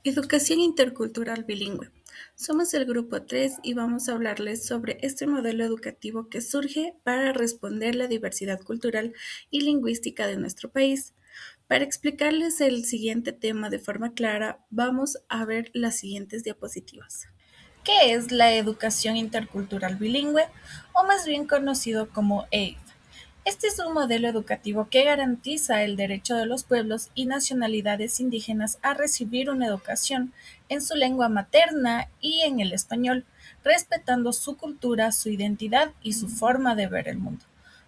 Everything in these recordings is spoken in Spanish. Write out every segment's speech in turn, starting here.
Educación intercultural bilingüe. Somos el grupo 3 y vamos a hablarles sobre este modelo educativo que surge para responder la diversidad cultural y lingüística de nuestro país. Para explicarles el siguiente tema de forma clara, vamos a ver las siguientes diapositivas. ¿Qué es la educación intercultural bilingüe, o más bien conocido como EIV? Este es un modelo educativo que garantiza el derecho de los pueblos y nacionalidades indígenas a recibir una educación en su lengua materna y en el español, respetando su cultura, su identidad y su forma de ver el mundo.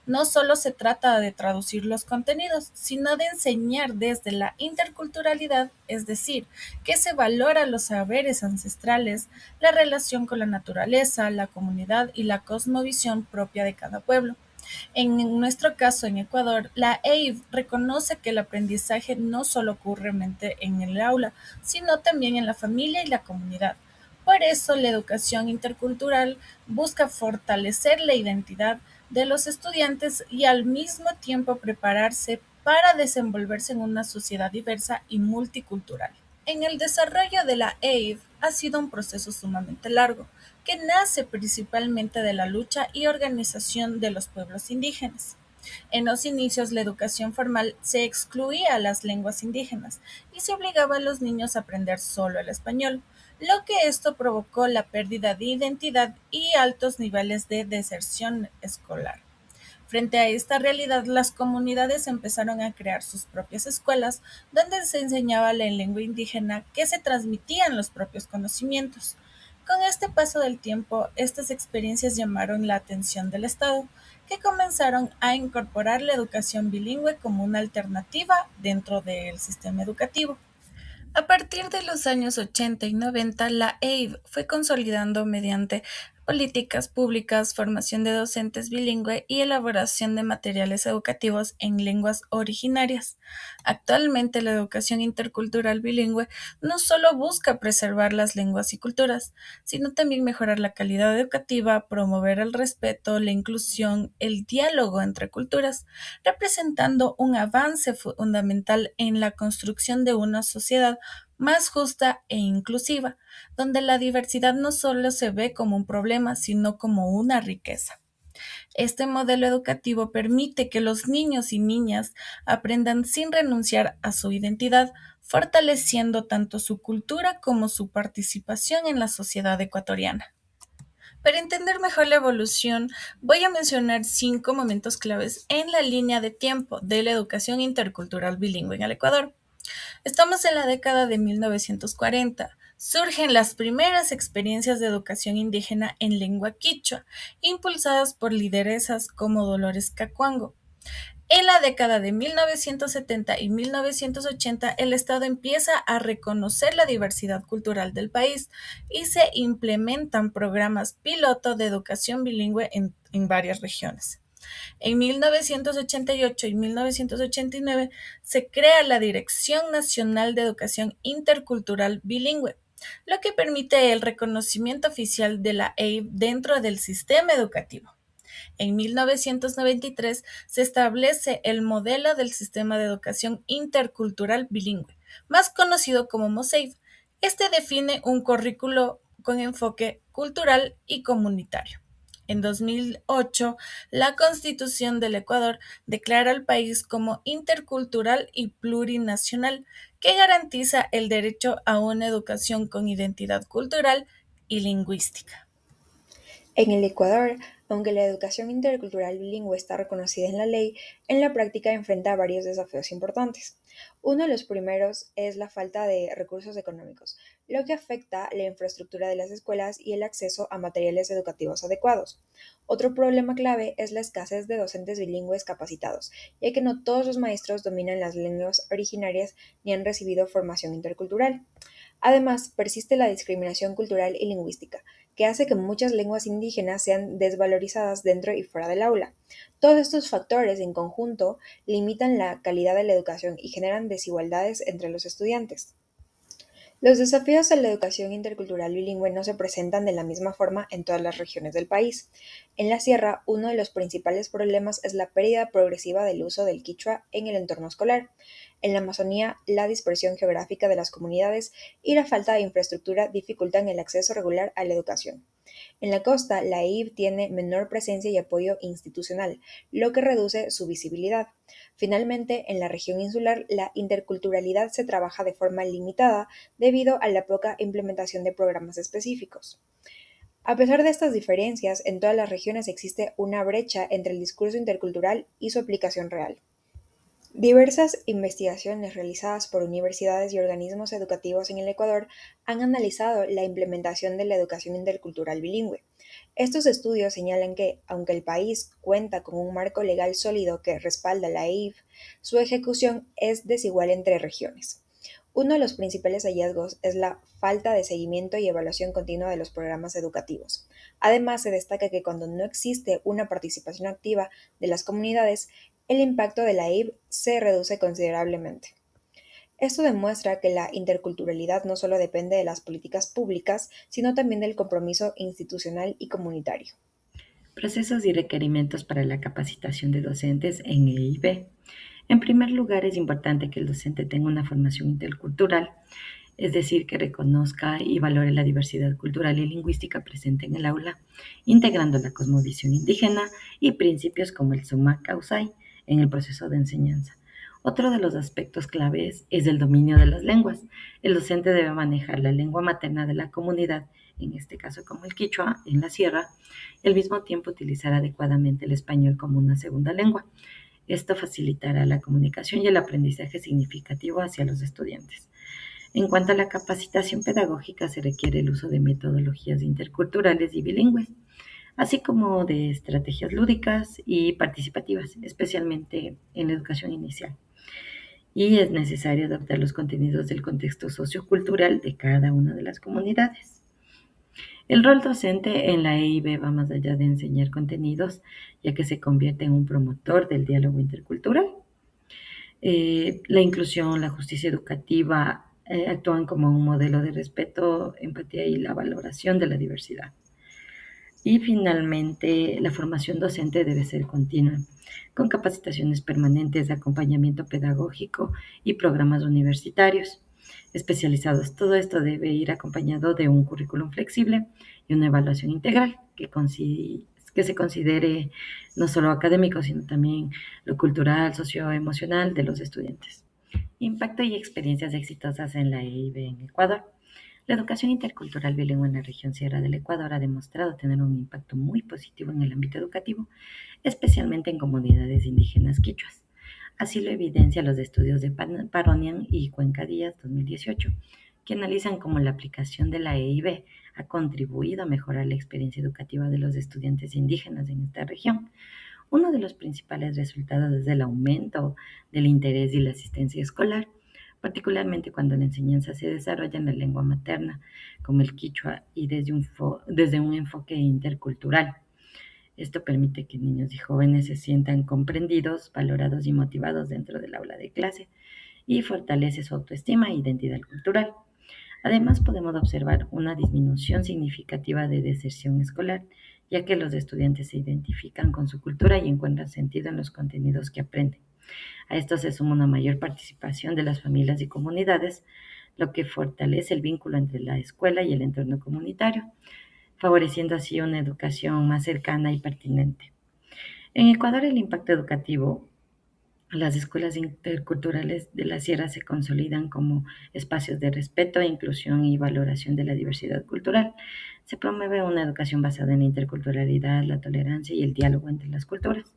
No solo se trata de traducir los contenidos, sino de enseñar desde la interculturalidad, es decir, que se valora los saberes ancestrales, la relación con la naturaleza, la comunidad y la cosmovisión propia de cada pueblo. En nuestro caso, en Ecuador, la EIV reconoce que el aprendizaje no solo ocurre en el aula, sino también en la familia y la comunidad. Por eso, la educación intercultural busca fortalecer la identidad de los estudiantes y al mismo tiempo prepararse para desenvolverse en una sociedad diversa y multicultural. En el desarrollo de la EIV ha sido un proceso sumamente largo, que nace principalmente de la lucha y organización de los pueblos indígenas. En los inicios, la educación formal se excluía a las lenguas indígenas y se obligaba a los niños a aprender solo el español, lo que esto provocó la pérdida de identidad y altos niveles de deserción escolar. Frente a esta realidad, las comunidades empezaron a crear sus propias escuelas, donde se enseñaba la lengua indígena que se transmitían los propios conocimientos. Con este paso del tiempo, estas experiencias llamaron la atención del Estado, que comenzaron a incorporar la educación bilingüe como una alternativa dentro del sistema educativo. A partir de los años 80 y 90, la EIV fue consolidando mediante políticas públicas, formación de docentes bilingüe y elaboración de materiales educativos en lenguas originarias. Actualmente, la educación intercultural bilingüe no solo busca preservar las lenguas y culturas, sino también mejorar la calidad educativa, promover el respeto, la inclusión, el diálogo entre culturas, representando un avance fundamental en la construcción de una sociedad más justa e inclusiva, donde la diversidad no solo se ve como un problema, sino como una riqueza. Este modelo educativo permite que los niños y niñas aprendan sin renunciar a su identidad, fortaleciendo tanto su cultura como su participación en la sociedad ecuatoriana. Para entender mejor la evolución, voy a mencionar 5 momentos claves en la línea de tiempo de la educación intercultural bilingüe en el Ecuador. Estamos en la década de 1940. Surgen las primeras experiencias de educación indígena en lengua quichua, impulsadas por lideresas como Dolores Cacuango. En la década de 1970 y 1980, el Estado empieza a reconocer la diversidad cultural del país y se implementan programas piloto de educación bilingüe en varias regiones. En 1988 y 1989 se crea la Dirección Nacional de Educación Intercultural Bilingüe, lo que permite el reconocimiento oficial de la EIB dentro del sistema educativo. En 1993 se establece el modelo del Sistema de Educación Intercultural Bilingüe, más conocido como MOSEIB. Este define un currículo con enfoque cultural y comunitario. En 2008, la Constitución del Ecuador declara al país como intercultural y plurinacional, que garantiza el derecho a una educación con identidad cultural y lingüística. En el Ecuador, aunque la educación intercultural bilingüe está reconocida en la ley, en la práctica enfrenta varios desafíos importantes. Uno de los primeros es la falta de recursos económicos, lo que afecta la infraestructura de las escuelas y el acceso a materiales educativos adecuados. Otro problema clave es la escasez de docentes bilingües capacitados, ya que no todos los maestros dominan las lenguas originarias ni han recibido formación intercultural. Además, persiste la discriminación cultural y lingüística, que hace que muchas lenguas indígenas sean desvalorizadas dentro y fuera del aula. Todos estos factores en conjunto limitan la calidad de la educación y generan desigualdades entre los estudiantes. Los desafíos de la educación intercultural bilingüe no se presentan de la misma forma en todas las regiones del país. En la sierra, uno de los principales problemas es la pérdida progresiva del uso del quichua en el entorno escolar. En la Amazonía, la dispersión geográfica de las comunidades y la falta de infraestructura dificultan el acceso regular a la educación. En la costa, la EIB tiene menor presencia y apoyo institucional, lo que reduce su visibilidad. Finalmente, en la región insular, la interculturalidad se trabaja de forma limitada debido a la poca implementación de programas específicos. A pesar de estas diferencias, en todas las regiones existe una brecha entre el discurso intercultural y su aplicación real. Diversas investigaciones realizadas por universidades y organismos educativos en el Ecuador han analizado la implementación de la educación intercultural bilingüe. Estos estudios señalan que, aunque el país cuenta con un marco legal sólido que respalda la EIF, su ejecución es desigual entre regiones. Uno de los principales hallazgos es la falta de seguimiento y evaluación continua de los programas educativos. Además, se destaca que cuando no existe una participación activa de las comunidades, el impacto de la EIB se reduce considerablemente. Esto demuestra que la interculturalidad no solo depende de las políticas públicas, sino también del compromiso institucional y comunitario. Procesos y requerimientos para la capacitación de docentes en EIB. En primer lugar, es importante que el docente tenga una formación intercultural, es decir, que reconozca y valore la diversidad cultural y lingüística presente en el aula, integrando la cosmovisión indígena y principios como el summa causai en el proceso de enseñanza. Otro de los aspectos claves es el dominio de las lenguas. El docente debe manejar la lengua materna de la comunidad, en este caso como el quichua en la sierra, y al mismo tiempo utilizar adecuadamente el español como una segunda lengua. Esto facilitará la comunicación y el aprendizaje significativo hacia los estudiantes. En cuanto a la capacitación pedagógica, se requiere el uso de metodologías interculturales y bilingües, así como de estrategias lúdicas y participativas, especialmente en la educación inicial. Y es necesario adaptar los contenidos del contexto sociocultural de cada una de las comunidades. El rol docente en la EIB va más allá de enseñar contenidos, ya que se convierte en un promotor del diálogo intercultural. La inclusión, la justicia educativa actúan como un modelo de respeto, empatía y la valoración de la diversidad. Y finalmente, la formación docente debe ser continua, con capacitaciones permanentes, acompañamiento pedagógico y programas universitarios especializados. Todo esto debe ir acompañado de un currículum flexible y una evaluación integral que se considere no solo académico, sino también lo cultural, socioemocional de los estudiantes. Impacto y experiencias exitosas en la EIB en Ecuador. La educación intercultural bilingüe en la región Sierra del Ecuador ha demostrado tener un impacto muy positivo en el ámbito educativo, especialmente en comunidades indígenas quichuas. Así lo evidencia los estudios de Paronian y Cuenca Díaz 2018, que analizan cómo la aplicación de la EIB ha contribuido a mejorar la experiencia educativa de los estudiantes indígenas en esta región. Uno de los principales resultados es el aumento del interés y la asistencia escolar, particularmente cuando la enseñanza se desarrolla en la lengua materna, como el quichua, y desde un enfoque intercultural. Esto permite que niños y jóvenes se sientan comprendidos, valorados y motivados dentro del aula de clase y fortalece su autoestima e identidad cultural. Además, podemos observar una disminución significativa de deserción escolar, ya que los estudiantes se identifican con su cultura y encuentran sentido en los contenidos que aprenden. A esto se suma una mayor participación de las familias y comunidades, lo que fortalece el vínculo entre la escuela y el entorno comunitario, favoreciendo así una educación más cercana y pertinente. En Ecuador, el impacto educativo. Las escuelas interculturales de la Sierra se consolidan como espacios de respeto, inclusión y valoración de la diversidad cultural. Se promueve una educación basada en la interculturalidad, la tolerancia y el diálogo entre las culturas,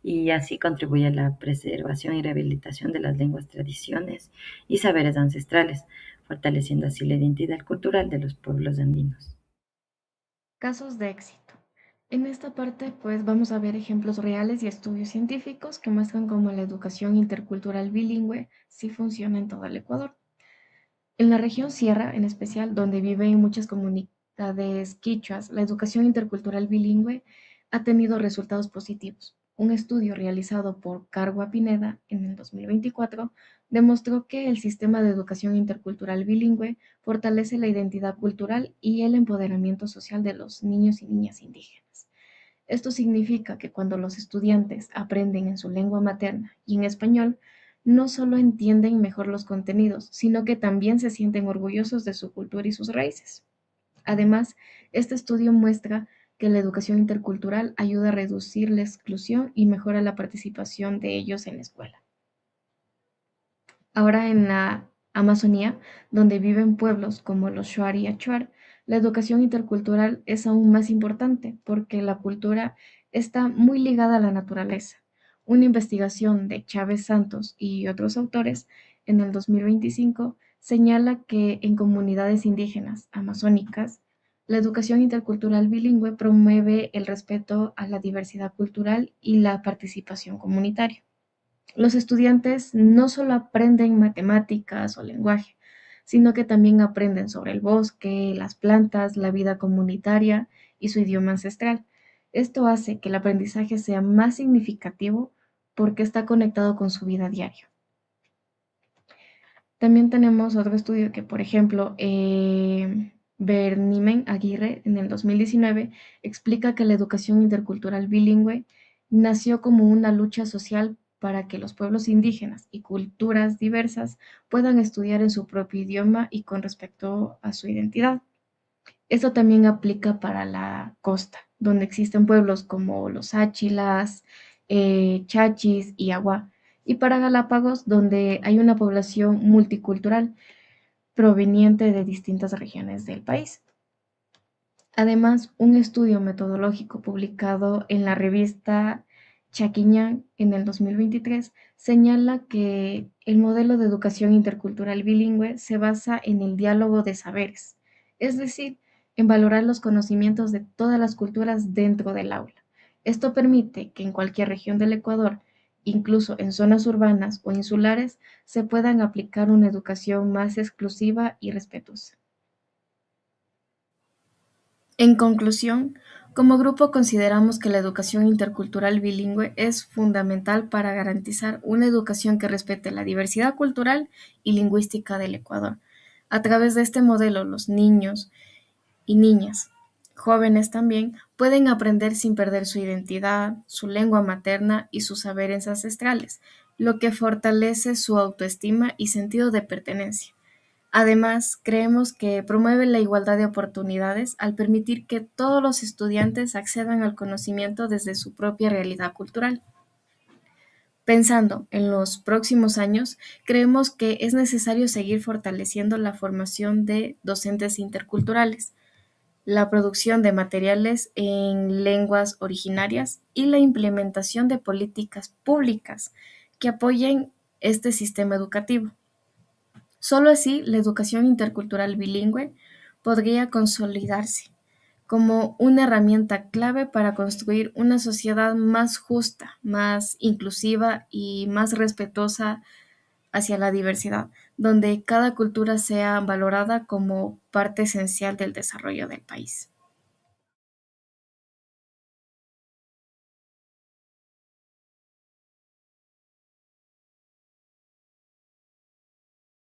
y así contribuye a la preservación y rehabilitación de las lenguas, tradiciones y saberes ancestrales, fortaleciendo así la identidad cultural de los pueblos andinos. Casos de éxito. En esta parte, pues vamos a ver ejemplos reales y estudios científicos que muestran cómo la educación intercultural bilingüe sí funciona en todo el Ecuador. En la región Sierra, en especial, donde viven muchas comunidades quichuas, la educación intercultural bilingüe ha tenido resultados positivos. Un estudio realizado por Cargua Pineda en el 2024 demostró que el sistema de educación intercultural bilingüe fortalece la identidad cultural y el empoderamiento social de los niños y niñas indígenas. Esto significa que cuando los estudiantes aprenden en su lengua materna y en español, no solo entienden mejor los contenidos, sino que también se sienten orgullosos de su cultura y sus raíces. Además, este estudio muestra que la educación intercultural ayuda a reducir la exclusión y mejora la participación de ellos en la escuela. Ahora en la Amazonía, donde viven pueblos como los Shuar y Achuar, la educación intercultural es aún más importante porque la cultura está muy ligada a la naturaleza. Una investigación de Chávez Santos y otros autores en el 2025 señala que en comunidades indígenas amazónicas, la educación intercultural bilingüe promueve el respeto a la diversidad cultural y la participación comunitaria. Los estudiantes no solo aprenden matemáticas o lenguaje, sino que también aprenden sobre el bosque, las plantas, la vida comunitaria y su idioma ancestral. Esto hace que el aprendizaje sea más significativo porque está conectado con su vida diaria. También tenemos otro estudio que, por ejemplo, Bernimen Aguirre en el 2019 explica que la educación intercultural bilingüe nació como una lucha social para que los pueblos indígenas y culturas diversas puedan estudiar en su propio idioma y con respecto a su identidad. Esto también aplica para la costa, donde existen pueblos como los Áchilas, Chachis y Agua, y para Galápagos, donde hay una población multicultural proveniente de distintas regiones del país. Además, un estudio metodológico publicado en la revista Chaquiñán en el 2023 señala que el modelo de educación intercultural bilingüe se basa en el diálogo de saberes, es decir, en valorar los conocimientos de todas las culturas dentro del aula. Esto permite que en cualquier región del Ecuador, incluso en zonas urbanas o insulares, se puedan aplicar una educación más exclusiva y respetuosa. En conclusión, como grupo consideramos que la educación intercultural bilingüe es fundamental para garantizar una educación que respete la diversidad cultural y lingüística del Ecuador. A través de este modelo, los niños y niñas, jóvenes también, pueden aprender sin perder su identidad, su lengua materna y sus saberes ancestrales, lo que fortalece su autoestima y sentido de pertenencia. Además, creemos que promueve la igualdad de oportunidades al permitir que todos los estudiantes accedan al conocimiento desde su propia realidad cultural. Pensando en los próximos años, creemos que es necesario seguir fortaleciendo la formación de docentes interculturales, la producción de materiales en lenguas originarias y la implementación de políticas públicas que apoyen este sistema educativo. Solo así la educación intercultural bilingüe podría consolidarse como una herramienta clave para construir una sociedad más justa, más inclusiva y más respetuosa hacia la diversidad, donde cada cultura sea valorada como parte esencial del desarrollo del país.